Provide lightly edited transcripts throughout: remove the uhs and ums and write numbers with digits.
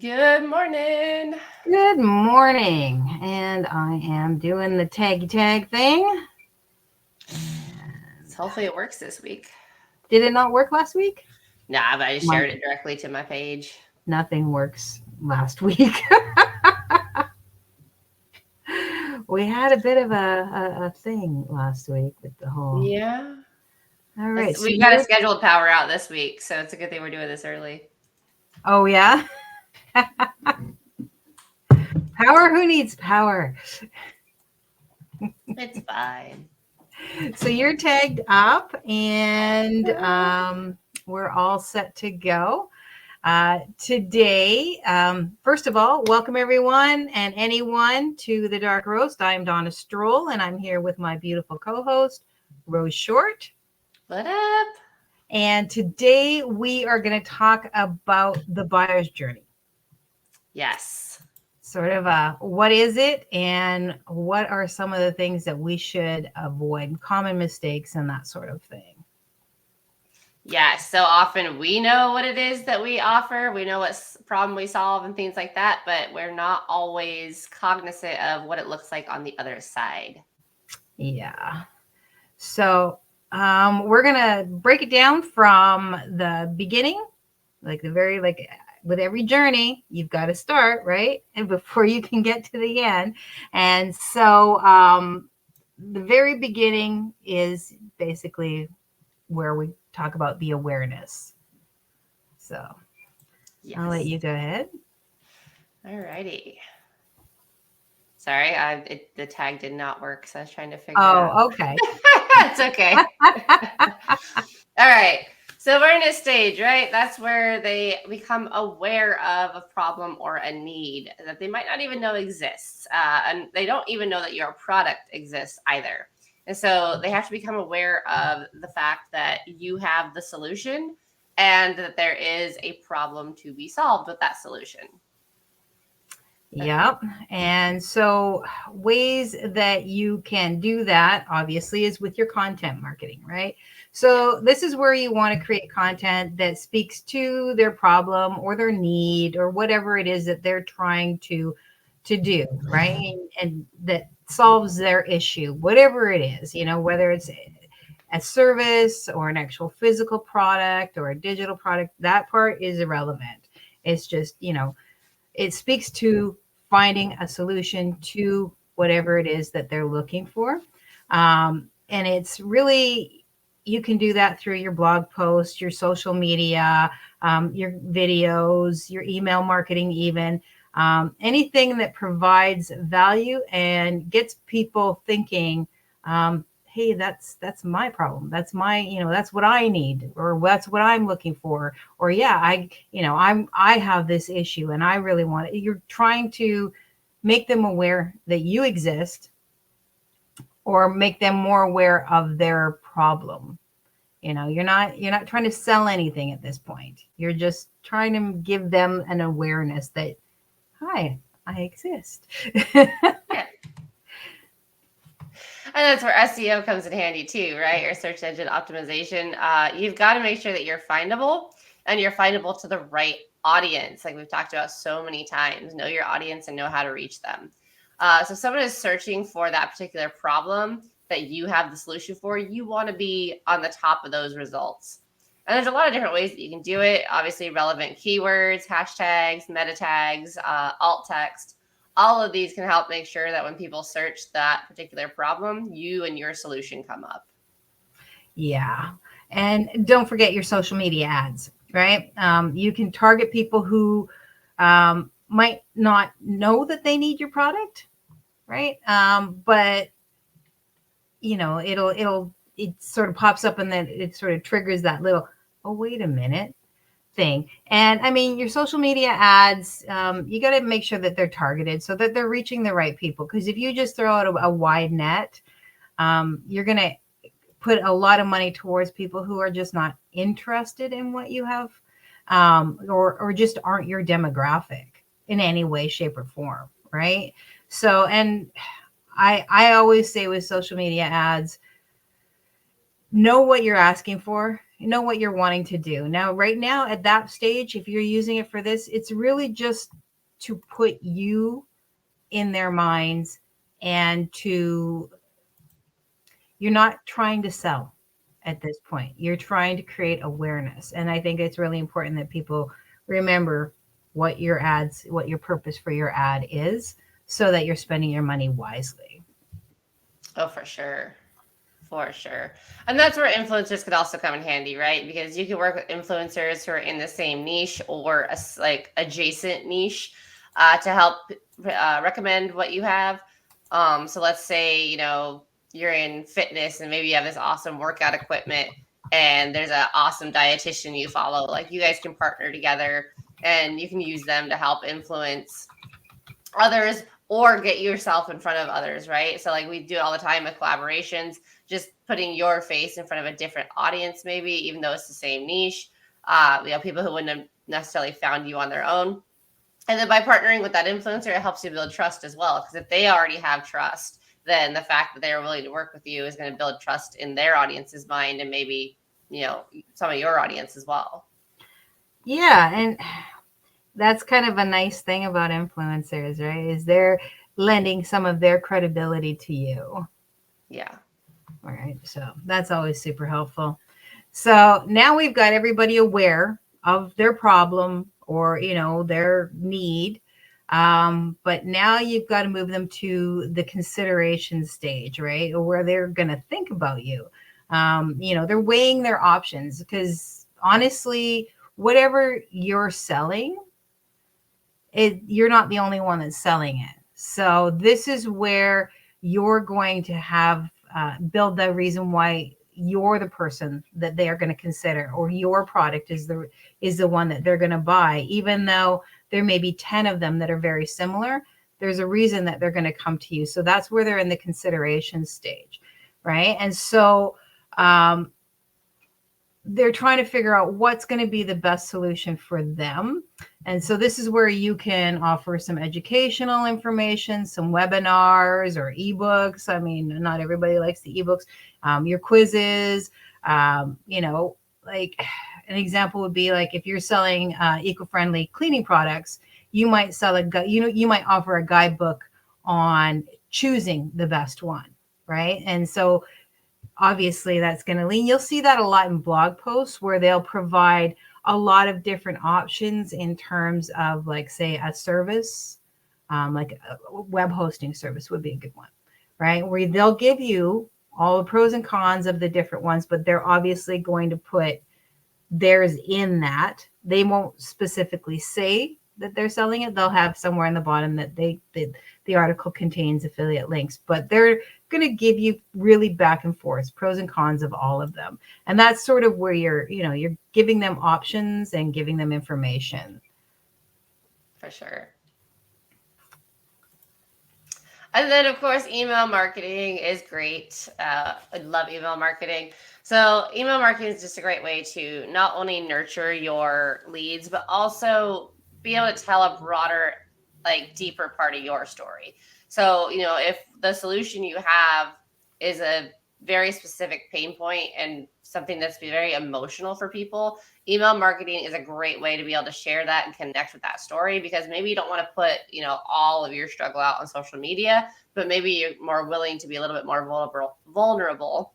Good morning. Good morning. And I am doing the tag thing. So hopefully it works this week. Did it not work last week? Nah, but I just shared it directly to my page. Nothing works last week. We had a bit of a thing last week with the whole. Yeah. All right. We've got a scheduled power out this week, so it's a good thing we're doing this early. Oh, yeah? Power? Who needs power? It's fine. So you're tagged up, and we're all set to go. Today, first of all, welcome everyone and anyone to the Dark Roast. I'm Donna Stroll, and I'm here with my beautiful co-host, Rose Short. What up? And today we are going to talk about the buyer's journey. Yes. Sort of what is it, and what are some of the things that we should avoid, common mistakes and that sort of thing. Yeah, so often we know what it is that we offer. We know what problem we solve and things like that, but we're not always cognizant of what it looks like on the other side. Yeah. So we're going to break it down from the beginning, with every journey, you've got to start, right? And before you can get to the end. And so the very beginning is basically where we talk about the awareness. So yes. I'll let you go ahead. All righty. Sorry, the tag did not work, so I was trying to figure it out. Oh, okay. It's okay. All right. So awareness stage, right? That's where they become aware of a problem or a need that they might not even know exists. And they don't even know that your product exists either. And so they have to become aware of the fact that you have the solution and that there is a problem to be solved with that solution. Yep. And so ways that you can do that, obviously, is with your content marketing, right? So this is where you want to create content that speaks to their problem or their need or whatever it is that they're trying to do, right? And that solves their issue, whatever it is, whether it's a service or an actual physical product or a digital product, that part is irrelevant. It's just, it speaks to finding a solution to whatever it is that they're looking for. And it's really, you can do that through your blog posts, your social media, your videos, your email marketing, even anything that provides value and gets people thinking, hey, that's my problem. That's my, that's what I need, or that's what I'm looking for. Or yeah, I have this issue and I really want it. You're trying to make them aware that you exist, or make them more aware of their problem. You're not trying to sell anything at this point. You're just trying to give them an awareness that, hi, I exist. And that's where SEO comes in handy too, right? Or search engine optimization. You've got to make sure that you're findable, and you're findable to the right audience. Like we've talked about so many times, know your audience and know how to reach them. So if someone is searching for that particular problem that you have the solution for, you want to be on the top of those results. And there's a lot of different ways that you can do it. Obviously, relevant keywords, hashtags, meta tags, alt text. All of these can help make sure that when people search that particular problem, you and your solution come up. Yeah. And don't forget your social media ads, right? You can target people who might not know that they need your product, right? But it sort of pops up, and then it sort of triggers that little, oh, wait a minute thing. And I mean, your social media ads, you got to make sure that they're targeted so that they're reaching the right people. Because if you just throw out a wide net, you're going to put a lot of money towards people who are just not interested in what you have, or just aren't your demographic in any way, shape, or form, right? So, and I always say with social media ads, know what you're asking for know what you're wanting to do. Now, right now at that stage, if you're using it for this, it's really just to put you in their minds, and you're not trying to sell at this point. You're trying to create awareness. And I think it's really important that people remember what your purpose for your ad is, so that you're spending your money wisely. Oh, for sure. For sure. And that's where influencers could also come in handy, right? Because you can work with influencers who are in the same niche or like adjacent niche to help recommend what you have. So let's say, you're in fitness and maybe you have this awesome workout equipment and there's an awesome dietitian you follow. Like you guys can partner together and you can use them to help influence others or get yourself in front of others, right? So like we do it all the time with collaborations, just putting your face in front of a different audience, maybe, even though it's the same niche. People who wouldn't have necessarily found you on their own. And then by partnering with that influencer, it helps you build trust as well. Because if they already have trust, then the fact that they're willing to work with you is going to build trust in their audience's mind and maybe, some of your audience as well. Yeah. And that's kind of a nice thing about influencers, right? Is they're lending some of their credibility to you. Yeah. All right. So that's always super helpful. So now we've got everybody aware of their problem or, their need. But now you've got to move them to the consideration stage, right? Or where they're going to think about you. They're weighing their options, because honestly, whatever you're selling, you're not the only one that's selling it. So this is where you're going to have build the reason why you're the person that they are going to consider, or your product is the one that they're going to buy. Even though there may be 10 of them that are very similar, there's a reason that they're going to come to you. So that's where they're in the consideration stage, right? And so they're trying to figure out what's going to be the best solution for them. And so this is where you can offer some educational information, some webinars or ebooks. I mean, not everybody likes the ebooks. Your quizzes, like an example would be like if you're selling eco-friendly cleaning products, you might sell you might offer a guidebook on choosing the best one, right? And so obviously that's going to lean. You'll see that a lot in blog posts where they'll provide a lot of different options in terms of, like, say, a service, like a web hosting service would be a good one, right? Where they'll give you all the pros and cons of the different ones, but they're obviously going to put theirs in that. They won't specifically say that they're selling it. They'll have somewhere in the bottom that the article contains affiliate links, but they're going to give you really back and forth pros and cons of all of them. And that's sort of where you're giving them options and giving them information. For sure. And then, of course, email marketing is great. I love email marketing. So email marketing is just a great way to not only nurture your leads, but also be able to tell a broader, like, deeper part of your story. So, if the solution you have is a very specific pain point and something that's very emotional for people, email marketing is a great way to be able to share that and connect with that story, because maybe you don't want to put, all of your struggle out on social media, but maybe you're more willing to be a little bit more vulnerable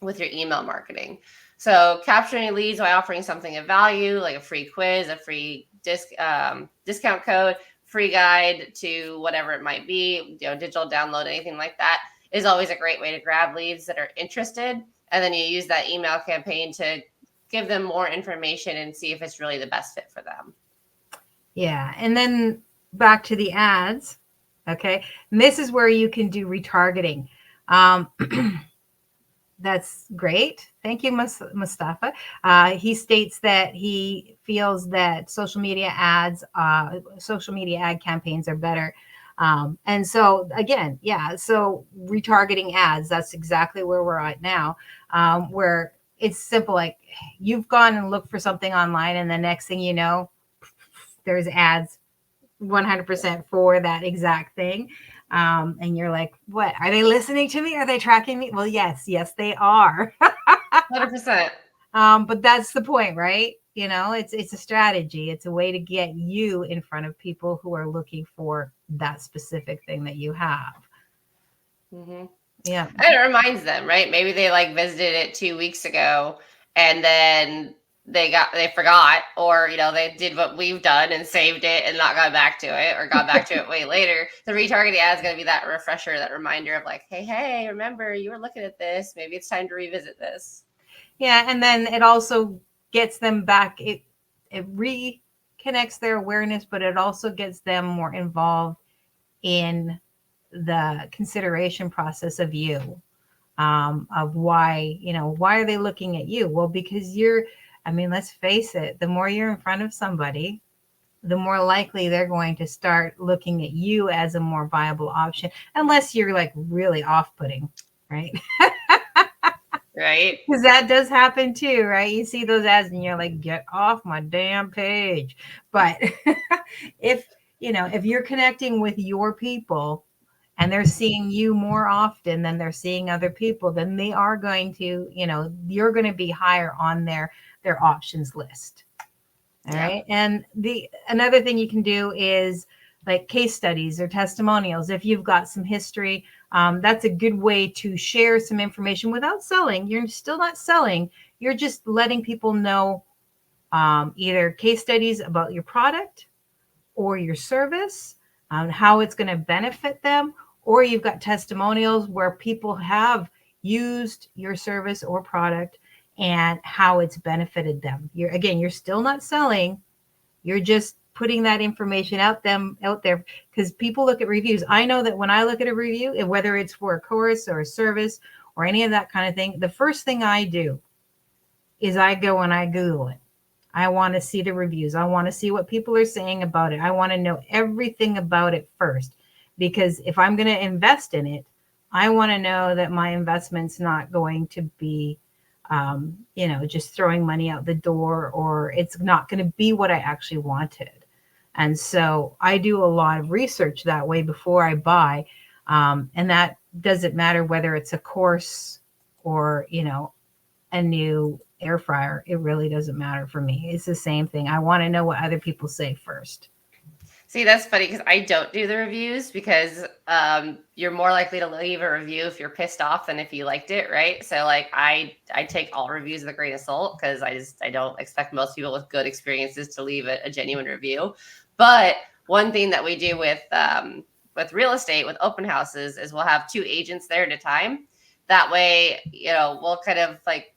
with your email marketing. So capturing leads by offering something of value, like a free quiz, a free discount code, free guide to whatever it might be, digital download, anything like that, is always a great way to grab leads that are interested. And then you use that email campaign to give them more information and see if it's really the best fit for them. Yeah. And then back to the ads. Okay. And this is where you can do retargeting. That's great. Thank you, Mustafa. He states that he feels that social media ad campaigns are better. And so again, so retargeting ads, that's exactly where we're at now, where it's simple. Like, you've gone and looked for something online, and the next thing you know, there's ads 100% for that exact thing. And you're like, what? Are they listening to me? Are they tracking me? Well, yes, they are. 100%. But that's the point, right? You know, it's a strategy. It's a way to get you in front of people who are looking for that specific thing that you have. Mm-hmm. Yeah. And it reminds them, right? Maybe they like visited it 2 weeks ago and then they forgot, or they did what we've done and saved it and not got back to it, or got back to it way later. The retargeting ad is going to be that refresher, that reminder of like, hey, remember you were looking at this. Maybe it's time to revisit this. Yeah, and then it also gets them back. It reconnects their awareness, but it also gets them more involved in the consideration process of you, of why are they looking at you? Well, because let's face it, the more you're in front of somebody, the more likely they're going to start looking at you as a more viable option, unless you're like really off-putting, right? Right. Because that does happen too, right? You see those ads and you're like, get off my damn page. But if you're connecting with your people and they're seeing you more often than they're seeing other people, then they are going to, you're going to be higher on their options list. All right. And another thing you can do is like case studies or testimonials. If you've got some history, that's a good way to share some information without selling. You're still not selling. You're just letting people know either case studies about your product or your service, how it's going to benefit them, or you've got testimonials where people have used your service or product and how it's benefited them. You're still not selling. You're just putting that information out there, because people look at reviews. I know that when I look at a review, whether it's for a course or a service or any of that kind of thing, the first thing I do is I go and I Google it. I want to see the reviews. I want to see what people are saying about it. I want to know everything about it first, because if I'm going to invest in it, I want to know that my investment's not going to be just throwing money out the door, or it's not going to be what I actually wanted. And so I do a lot of research that way before I buy. And that doesn't matter whether it's a course or, a new air fryer. It really doesn't matter for me. It's the same thing. I want to know what other people say first. See, that's funny because I don't do the reviews, because you're more likely to leave a review if you're pissed off than if you liked it, right? So like I take all reviews with a grain of salt, because I don't expect most people with good experiences to leave a genuine review. But one thing that we do with real estate, with open houses, is we'll have 2 agents there at a time. That way, we'll kind of like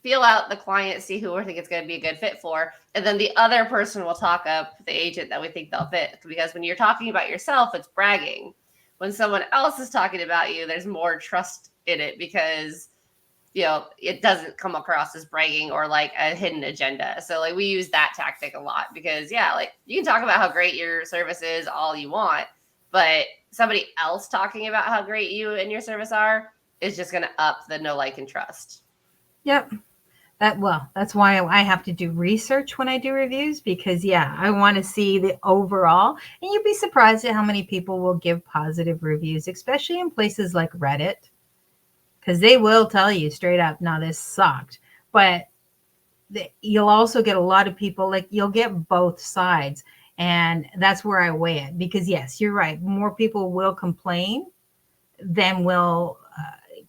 feel out the client, see who we think it's going to be a good fit for, and then the other person will talk up the agent that we think they'll fit. Because when you're talking about yourself, it's bragging. When someone else is talking about you, there's more trust in it, because it doesn't come across as bragging or like a hidden agenda. So like we use that tactic a lot, because like you can talk about how great your service is all you want, but somebody else talking about how great you and your service are is just going to up the know, like, and trust. Yep. That's why I have to do research when I do reviews, because I want to see the overall. And you'd be surprised at how many people will give positive reviews, especially in places like Reddit, because they will tell you straight up, no, this sucked. But you'll also get a lot of people, like you'll get both sides. And that's where I weigh it, because yes, you're right. More people will complain than will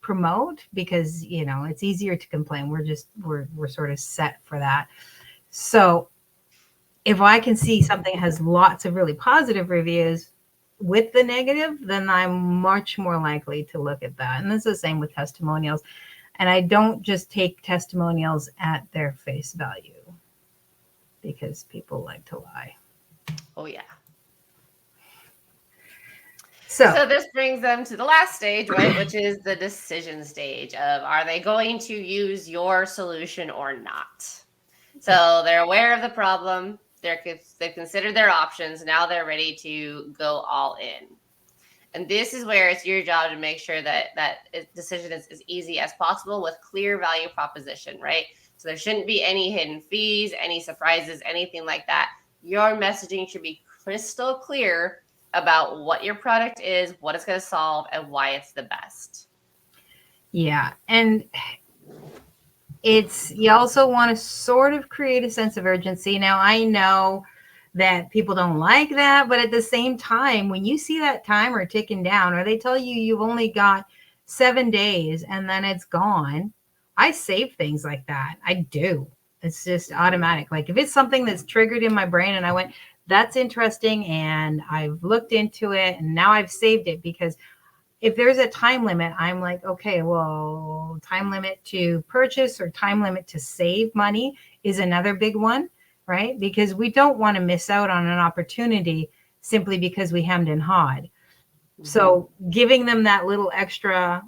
promote, because it's easier to complain. We're sort of set for that. So if I can see something has lots of really positive reviews with the negative, then I'm much more likely to look at that. And it's the same with testimonials. And I don't just take testimonials at their face value, because people like to lie. Oh yeah. So this brings them to the last stage, right? Which is the decision stage of, are they going to use your solution or not? So they're aware of the problem. They've considered their options. Now they're ready to go all in. And this is where it's your job to make sure that decision is as easy as possible, with clear value proposition, right? So there shouldn't be any hidden fees, any surprises, anything like that. Your messaging should be crystal clear about what your product is, what it's going to solve, and why it's the best. Yeah. And you also want to sort of create a sense of urgency. Now, I know that people don't like that, but at the same time, when you see that timer ticking down, or they tell you you've only got 7 days and then it's gone, I save things like that. I do. It's just automatic. Like if it's something that's triggered in my brain and I went, that's interesting, and I've looked into it and now I've saved it, because if there's a time limit, I'm like, okay, well, time limit to purchase or time limit to save money is another big one, right? Because we don't want to miss out on an opportunity simply because we hemmed and hawed. Mm-hmm. So giving them that little extra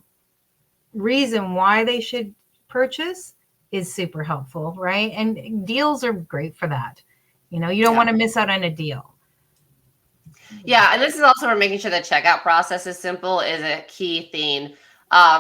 reason why they should purchase is super helpful, right? And deals are great for that. You know, you don't want to miss out on a deal. Yeah, and this is also where making sure the checkout process is simple is a key theme.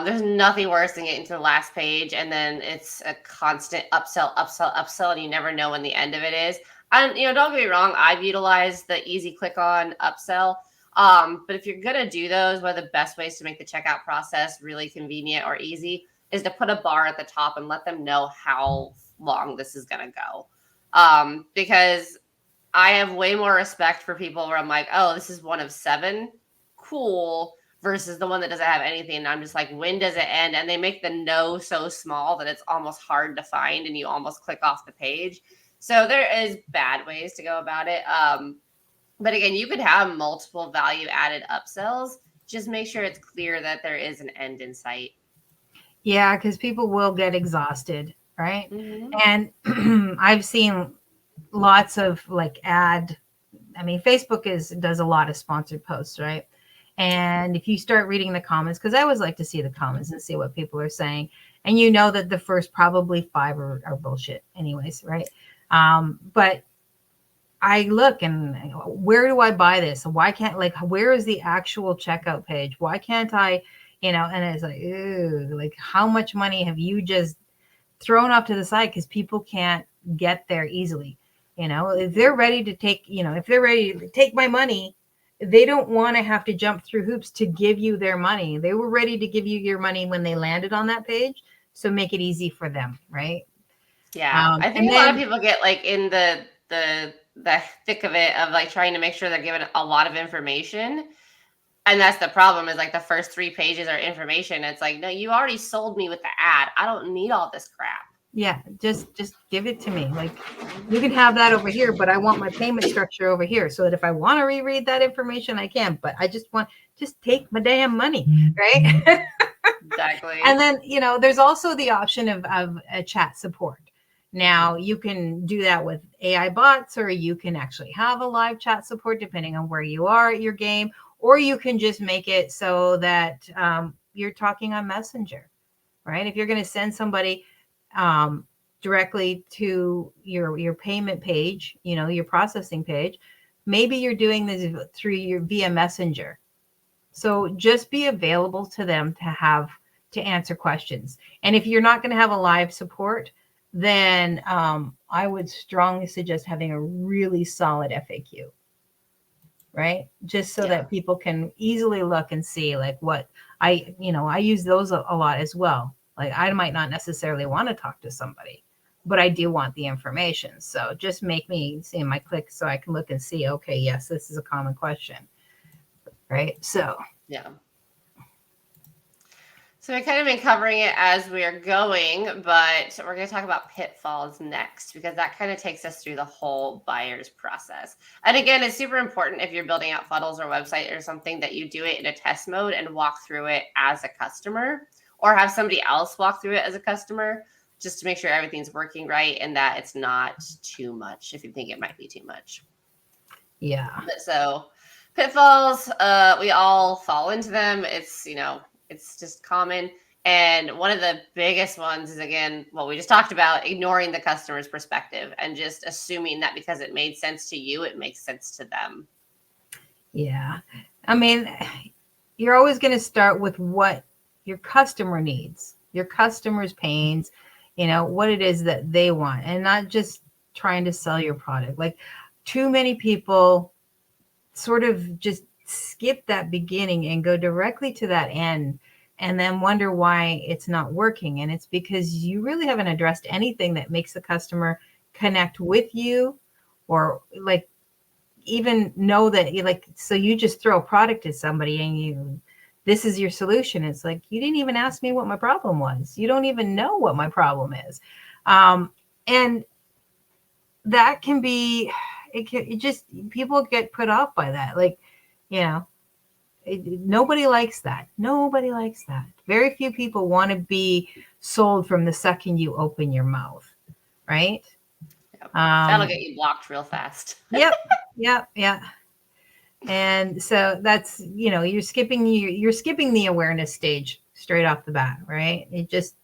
There's nothing worse than getting to the last page and then it's a constant upsell, and you never know when the end of it is. And, you know, don't get me wrong, I've utilized the easy click on upsell. But if you're going to do those, one of the best ways to make the checkout process really convenient or easy is to put a bar at the top and let them know how long this is going to go. Because I have way more respect for people where I'm like, oh, this is one of 7. Cool. Versus the one that doesn't have anything. And I'm just like, when does it end? And they make the no so small that it's almost hard to find and you almost click off the page. So there is bad ways to go about it. But again, you could have multiple value added upsells. Just make sure it's clear that there is an end in sight. Yeah, because people will get exhausted, right? Mm-hmm. And I've seen lots of like Facebook does a lot of sponsored posts, right? And if you start reading the comments, because I always like to see the comments and see what people are saying, and you know that the first probably 5 are bullshit anyways, right? But I look and where do I buy this? Why can't, like, where is the actual checkout page? Why can't I, you know, and it's like, ew, like how much money have you just thrown off to the side because people can't get there easily? You know, if they're ready to take my money, they don't want to have to jump through hoops to give you their money. They were ready to give you your money when they landed on that page. So make it easy for them, right? Yeah. I think a lot of people get like in the thick of it of like trying to make sure they're given a lot of information. And that's the problem, is like the first 3 pages are information. It's like, no, you already sold me with the ad. I don't need all this crap. Yeah, just give it to me. Like, you can have that over here, but I want my payment structure over here so that if I want to reread that information, I can. But I just take my damn money, right? Exactly. And then, you know, there's also the option of a chat support. Now, you can do that with AI bots, or you can actually have a live chat support depending on where you are at your game, or you can just make it so that you're talking on Messenger, right? If you're going to send somebody directly to your payment page, you know, your processing page, maybe you're doing this via Messenger. So just be available to them to answer questions. And if you're not going to have a live support, then I would strongly suggest having a really solid FAQ, right? Just so that people can easily look and see like what I use those a lot as well. Like, I might not necessarily want to talk to somebody, but I do want the information. So just make me see my click so I can look and see, okay, yes, this is a common question, right? So, yeah. So we've kind of been covering it as we are going, but we're going to talk about pitfalls next, because that kind of takes us through the whole buyer's process. And again, it's super important if you're building out funnels or website or something that you do it in a test mode and walk through it as a customer, or have somebody else walk through it as a customer, just to make sure everything's working right and that it's not too much if you think it might be too much. Yeah. So pitfalls, we all fall into them. It's, you know, it's just common. And one of the biggest ones is, again, what we just talked about, ignoring the customer's perspective and just assuming that because it made sense to you, it makes sense to them. Yeah. I mean, you're always going to start with what your customer needs, your customer's pains, you know, what it is that they want, and not just trying to sell your product. Like, too many people sort of just skip that beginning and go directly to that end and then wonder why it's not working. And it's because you really haven't addressed anything that makes the customer connect with you, or like even know that you like, so you just throw a product at somebody and this is your solution. It's like, you didn't even ask me what my problem was. You don't even know what my problem is. And that can be, it just, people get put off by that. Like, nobody likes that. Nobody likes that. Very few people want to be sold from the second you open your mouth, right? Yep. That'll get you blocked real fast. Yep. And so that's, you're skipping the awareness stage straight off the bat, right? It just,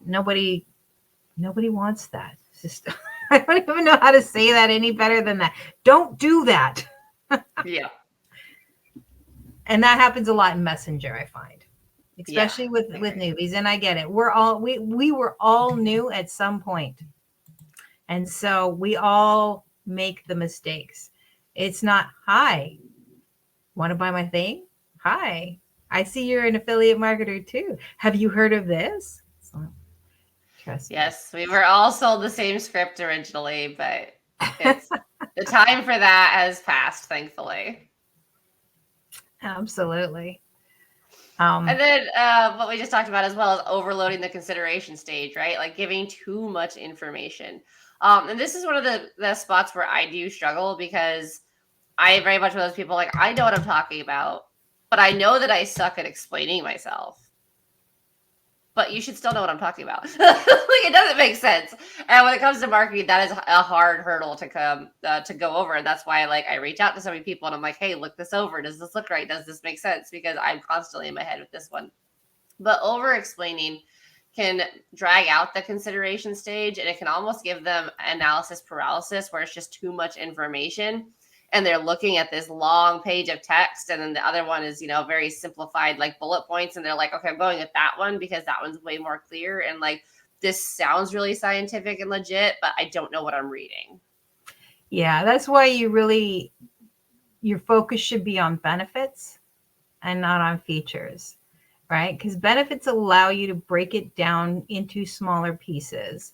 nobody wants that. It's just, I don't even know how to say that any better than that. Don't do that. Yeah. And that happens a lot in Messenger, I find, especially with newbies. And I get it. We were all new at some point. And so we all make the mistakes. It's not, hi, want to buy my thing? Hi, I see you're an affiliate marketer too. Have you heard of this? Trust me. Yes, we were all sold the same script originally, but the time for that has passed, thankfully. Absolutely. And then what we just talked about as well is overloading the consideration stage, right? Like giving too much information. And this is one of the spots where I do struggle, because I am very much one of those people, like, I know what I'm talking about, but I know that I suck at explaining myself. But you should still know what I'm talking about. Like, it doesn't make sense. And when it comes to marketing, that is a hard hurdle to go over. And that's why, like, I reach out to so many people and I'm like, hey, look this over. Does this look right? Does this make sense? Because I'm constantly in my head with this one. But over explaining can drag out the consideration stage, and it can almost give them analysis paralysis, where it's just too much information. And they're looking at this long page of text, and then the other one is, very simplified, like bullet points. And they're like, okay, I'm going with that one because that one's way more clear. And like, this sounds really scientific and legit, but I don't know what I'm reading. Yeah, that's why your focus should be on benefits and not on features, right? Because benefits allow you to break it down into smaller pieces.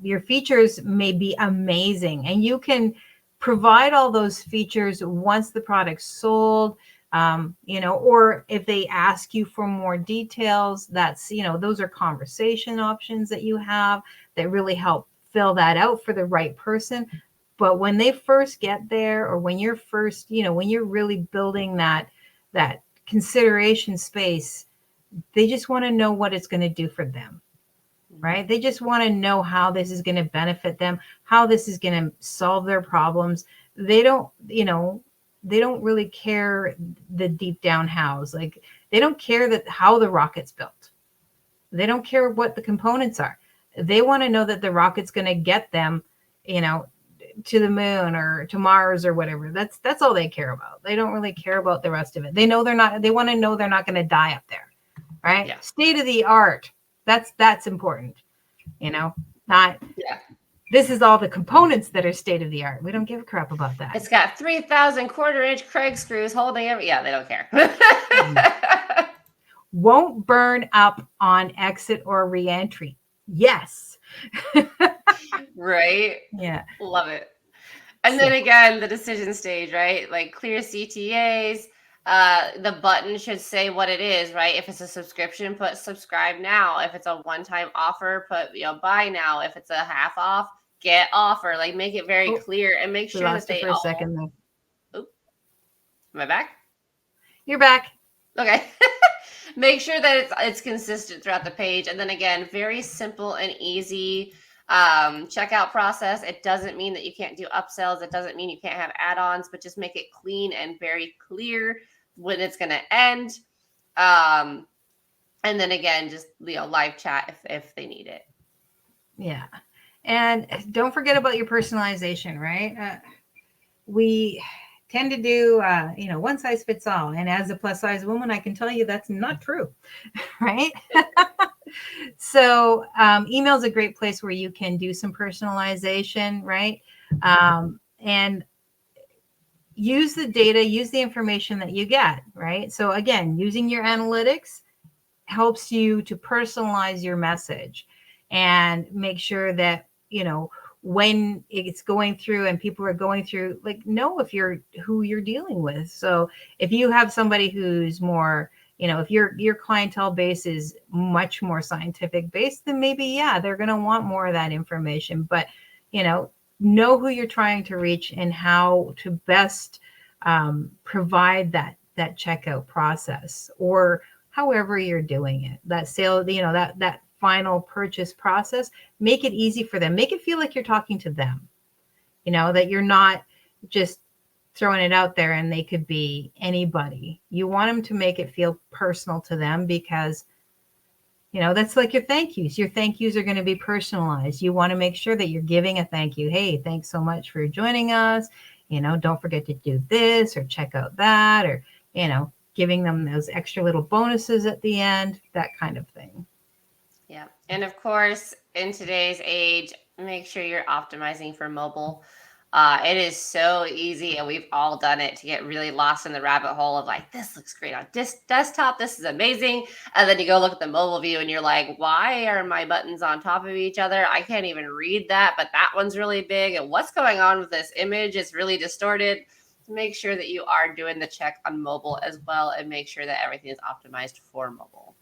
Your features may be amazing, and you can provide all those features once the product's sold, or if they ask you for more details, that's, those are conversation options that you have that really help fill that out for the right person. But when they first get there, or when you're first, when you're really building that consideration space, they just want to know what it's going to do for them. Right? They just want to know how this is going to benefit them, how this is going to solve their problems. They don't really care the deep down hows. Like, they don't care how the rocket's built. They don't care what the components are. They want to know that the rocket's going to get them, to the moon or to Mars or whatever. That's all they care about. They don't really care about the rest of it. They want to know they're not going to die up there. Right? Yeah. State of the art. That's important, not, this is all the components that are state of the art. We don't give a crap about that. It's got 3,000 quarter-inch Craig screws holding every, they don't care. Won't burn up on exit or reentry. Yes. Right? Yeah. Love it. And then again, the decision stage, right? Like, clear CTAs. The button should say what it is, right? If it's a subscription, put subscribe now. If it's a one-time offer, put buy now. If it's a half off, get offer. Like, make it very clear, and make sure that they for a second though. Oop. Am I back? You're back. Okay. Make sure that it's consistent throughout the page. And then again, very simple and easy checkout process. It doesn't mean that you can't do upsells. It doesn't mean you can't have add-ons, but just make it clean and very clear when it's going to end. And then again, just live chat if they need it. Yeah. And don't forget about your personalization, right? We tend to do, one size fits all. And as a plus size woman, I can tell you that's not true, right? So email is a great place where you can do some personalization, right? And use the data, use the information that you get, right? So again, using your analytics, helps you to personalize your message and make sure that, when it's going through and people are going through, like, know if you're who you're dealing with. So if you have somebody who's more, if your clientele base is much more scientific based, then maybe, yeah, they're going to want more of that information. But, know who you're trying to reach and how to best provide that checkout process, or however you're doing it, that sale, that final purchase process. Make it easy for them. Make it feel like you're talking to them, that you're not just throwing it out there and they could be anybody. You want them to make it feel personal to them, because that's like your thank yous. Your thank yous are going to be personalized. You want to make sure that you're giving a thank you. Hey, thanks so much for joining us. Don't forget to do this or check out that, or, giving them those extra little bonuses at the end, that kind of thing. Yeah. And of course, in today's age, make sure you're optimizing for mobile. It is so easy, and we've all done it, to get really lost in the rabbit hole of like, this looks great on desktop, this is amazing. And then you go look at the mobile view and you're like, why are my buttons on top of each other? I can't even read that, but that one's really big. And what's going on with this image? It's really distorted. Make sure that you are doing the check on mobile as well, and make sure that everything is optimized for mobile.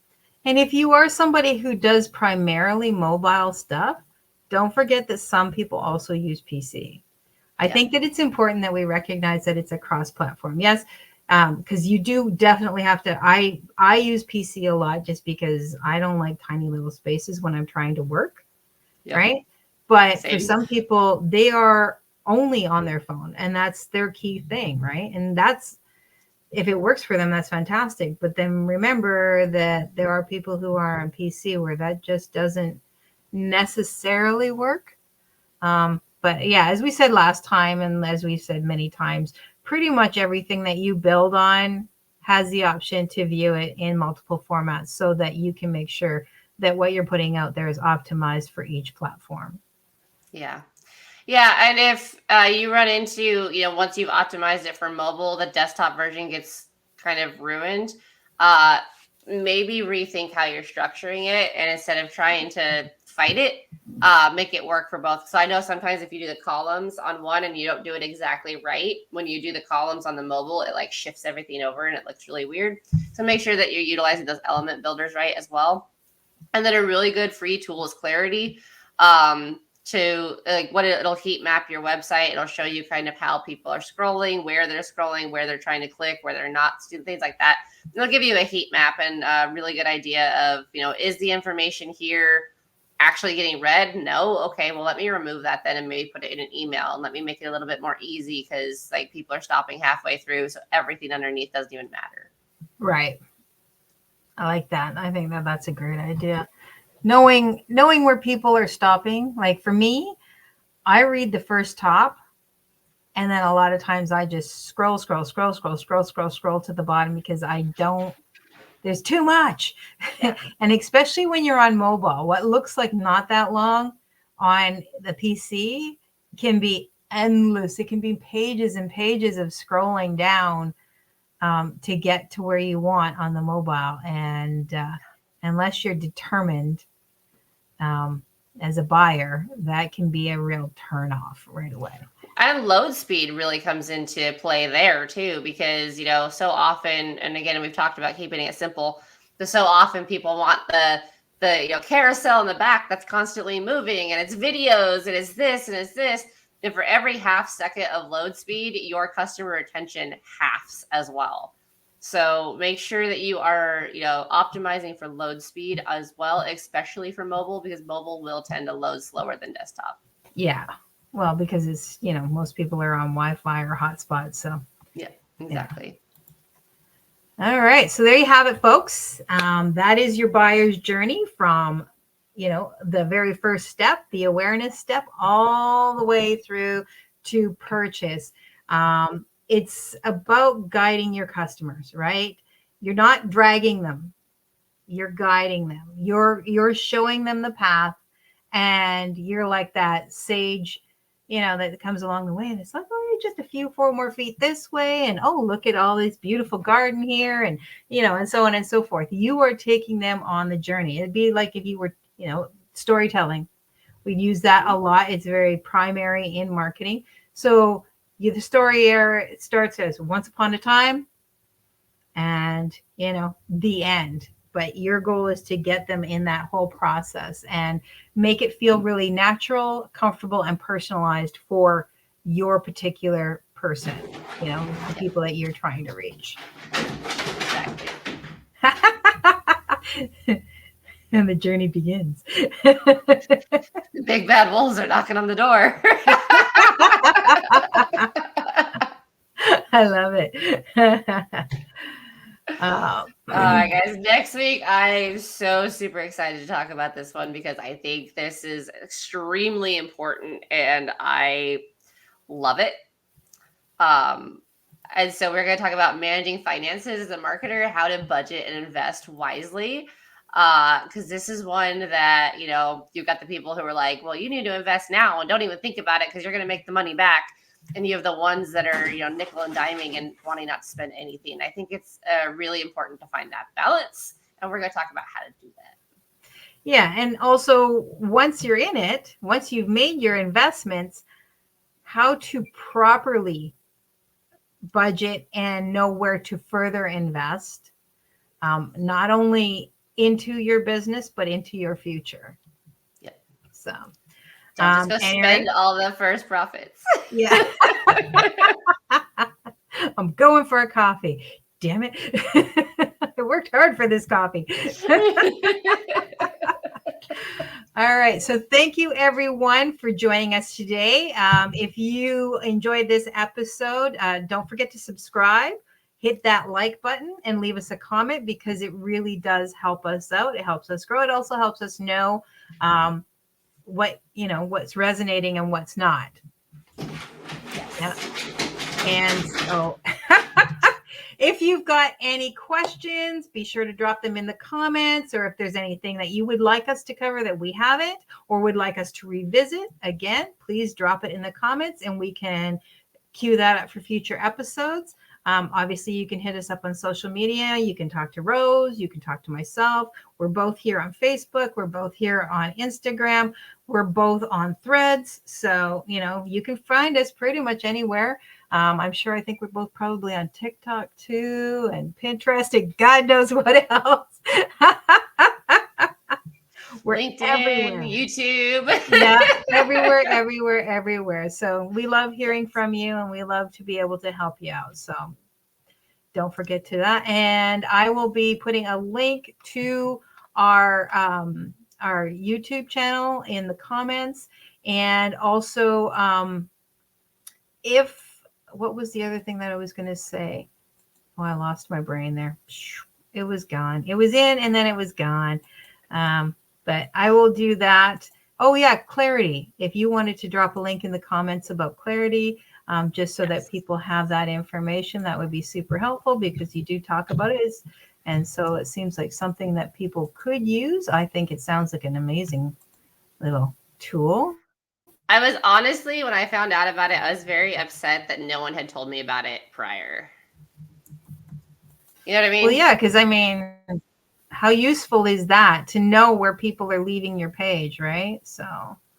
And if you are somebody who does primarily mobile stuff, don't forget that some people also use PC. I think that it's important that we recognize that it's a cross-platform. Yes, because you do definitely have to. I use PC a lot just because I don't like tiny little spaces when I'm trying to work, right? But for some people, they are only on their phone, and that's their key thing, right? And that's, if it works for them, that's fantastic. But then remember that there are people who are on PC where that just doesn't necessarily work. But yeah, as we said last time, and as we've said many times, pretty much everything that you build on has the option to view it in multiple formats, so that you can make sure that what you're putting out there is optimized for each platform. Yeah. Yeah. And if you run into, once you've optimized it for mobile, the desktop version gets kind of ruined, maybe rethink how you're structuring it. And instead of trying to fight it, make it work for both. So I know sometimes if you do the columns on one and you don't do it exactly right, when you do the columns on the mobile, it like shifts everything over and it looks really weird. So make sure that you're utilizing those element builders right as well. And then a really good free tool is Clarity. To like what it'll heat map your website. It'll show you kind of how people are scrolling, where they're trying to click, where they're not, things like that. It'll give you a heat map and a really good idea of, is the information here actually getting read? No. Okay, well, let me remove that then and maybe put it in an email, and let me make it a little bit more easy, because like people are stopping halfway through, so everything underneath doesn't even matter. Right. I like that. I think that that's a great idea. Knowing where people are stopping. Like for me, I read the first top, and then a lot of times I just scroll to the bottom, because there's too much. And especially when you're on mobile, what looks like not that long on the PC can be endless. It can be pages and pages of scrolling down to get to where you want on the mobile. And unless you're determined as a buyer, that can be a real turnoff right away. And load speed really comes into play there too, because, so often, and again, we've talked about keeping it simple, but so often people want the carousel in the back that's constantly moving, and it's videos, and it's this, and it's this. And for every half second of load speed, your customer retention halves as well. So make sure that you are, optimizing for load speed as well, especially for mobile, because mobile will tend to load slower than desktop. Yeah. Well, because it's, most people are on Wi-Fi or hotspots. So yeah, exactly. Yeah. All right. So there you have it, folks. That is your buyer's journey from, the very first step, the awareness step, all the way through to purchase. It's about guiding your customers, right? You're not dragging them. You're guiding them. You're showing them the path, and you're like that sage, that comes along the way. And it's like, oh, just a few 4 more feet this way, and oh, look at all this beautiful garden here, and and so on and so forth. You are taking them on the journey. It'd be like if you were, storytelling. We use that a lot. It's very primary in marketing. So the story it starts as once upon a time, and the end. But your goal is to get them in that whole process and make it feel really natural, comfortable, and personalized for your particular person, the people that you're trying to reach. Exactly. And the journey begins. Big bad wolves are knocking on the door. I love it. All right, guys. Next week, I'm so super excited to talk about this one because I think this is extremely important and I love it. And so we're going to talk about managing finances as a marketer, how to budget and invest wisely. Because this is one that, you've got the people who are like, well, you need to invest now and don't even think about it because you're going to make the money back. And you have the ones that are, nickel and diming and wanting not to spend anything. I think it's really important to find that balance. And we're going to talk about how to do that. Yeah. And also, once you're in it, once you've made your investments, how to properly budget and know where to further invest, not only into your business, but into your future. Yep. So don't just go spend all the first profits. Yeah. I'm going for a coffee. Damn it. I worked hard for this coffee. All right. So thank you, everyone, for joining us today. If you enjoyed this episode, don't forget to subscribe. Hit that like button and leave us a comment because it really does help us out. It helps us grow. It also helps us know what's resonating and what's not. Yeah. And so if you've got any questions, be sure to drop them in the comments, or if there's anything that you would like us to cover that we haven't or would like us to revisit, again, please drop it in the comments and we can queue that up for future episodes. Obviously, you can hit us up on social media. You can talk to Rose. You can talk to myself. We're both here on Facebook. We're both here on Instagram. We're both on Threads. So, you can find us pretty much anywhere. I'm sure I think we're both probably on TikTok too, and Pinterest, and God knows what else. We're LinkedIn, everywhere. YouTube. Yeah, everywhere. So we love hearing from you and we love to be able to help you out. So don't forget to that. And I will be putting a link to our YouTube channel in the comments. And also, what was the other thing that I was going to say? Oh, I lost my brain there. It was gone. It was in and then it was gone. But I will do that. Oh, yeah, Clarity. If you wanted to drop a link in the comments about Clarity, just so that people have that information, that would be super helpful because you do talk about it. And so it seems like something that people could use. I think it sounds like an amazing little tool. I was honestly, when I found out about it, I was very upset that no one had told me about it prior. You know what I mean? Well, yeah, because how useful is that to know where people are leaving your page, right? So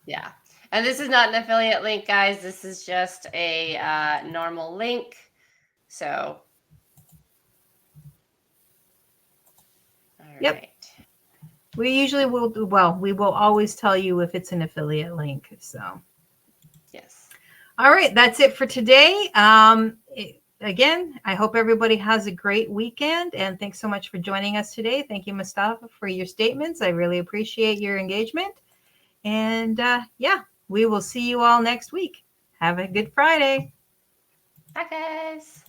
yeah. And this is not an affiliate link, guys. This is just a normal link. So all yep. Right. We usually will do well. We will always tell you if it's an affiliate link. So yes. All right, that's it for today. Again, I hope everybody has a great weekend, and thanks so much for joining us today. Thank you, Mustafa, for your statements. I really appreciate your engagement. And we will see you all next week. Have a good Friday. Bye, guys.